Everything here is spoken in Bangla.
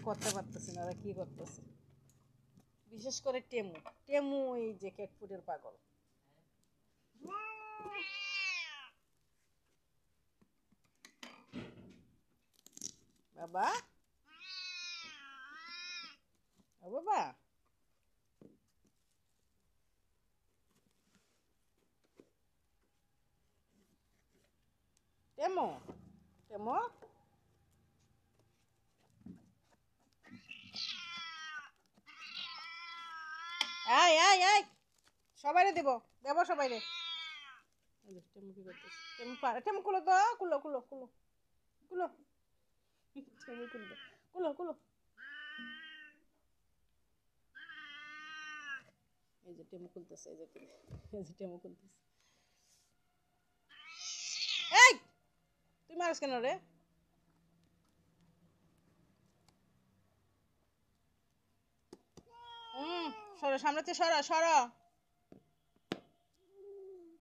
করতে পারতেছি না, ওরা কি করতেছে। বিশেষ করে টেমু, টেমু এই যে ক্যাট ফুডের পাগল। বাবা ও বাবা, টেমো টেমো, আয় আয় আয়, সবাইরে দেব, দেব সবাইরে। টেমু কি করতেছে? টেমু টেমু কুলো তো, কুলো কুলো কুলো কুলো, টেমু কুলো কুলো কুলো। এই যে টেমু খুলতেছে, এই যে টেমু খুলতেছে। এই তুই মারিস কেন রে? সরো, সামনে সরো সরো।